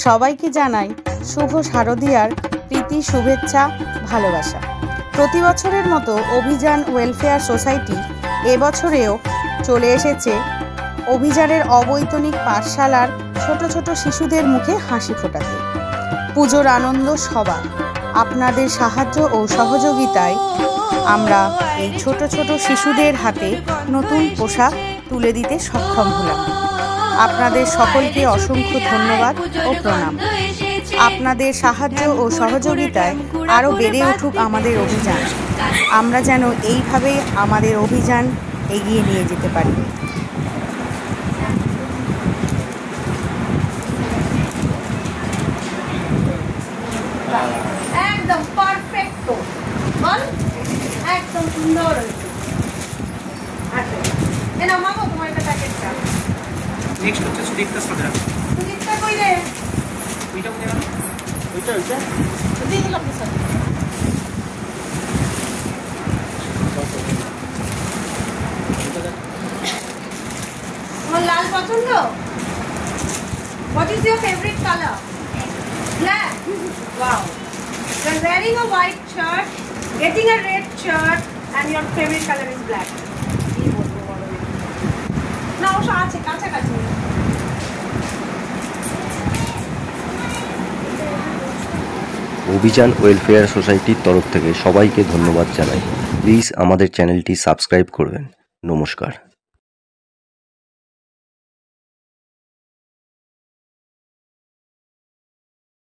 সবাইকে জানাই শুভ শারদীয়ার প্রীতি, শুভেচ্ছা, ভালোবাসা। প্রতি বছরের মতো অভিযান ওয়েলফেয়ার সোসাইটি এবছরেও চলে এসেছে অভিযানের অবৈতনিক পাঠশালার ছোট ছোট শিশুদের মুখে হাসি ফোটাতে। পুজোর আনন্দ সবার, আপনাদের সাহায্য ও সহযোগিতায় আমরা এই ছোট ছোট শিশুদের হাতে নতুন পোশাক তুলে দিতে সক্ষম হলাম। আপনাদের সকলকে অসংখ্য ধন্যবাদ ও প্রণাম। আপনাদের সাহায্য ও সহযোগিতায় আরও বেড়ে উঠুক আমাদের অভিযান। আমরা যেন এইভাবেই আমাদের অভিযান এগিয়ে নিয়ে যেতে পারি। একদম পারফেক্ট, বল একদম সুন্দর হয়েছে। আচ্ছা এনা মাগো তোমার একটা প্যাকেটটা। নেক্সট হচ্ছে সুদীপ্তা সাদা। সুদীপ্তা কই রে? ওইটা কোথায় গেল? ওইটা দিয়ে দিলাম তো স্যার। তোমার লাল পছন্দ? What is your favorite color? Black. Wow. You're wearing a white shirt, getting a red shirt, and your favorite color is black. না অবশ্য আছে কাছাকাছি। অভিযান ওয়েলফেয়ার সোসাইটির তরফ থেকে সবাইকে ধন্যবাদ জানাই। প্লিজ আমাদের চ্যানেলটি সাবস্ক্রাইব করবেন। নমস্কার।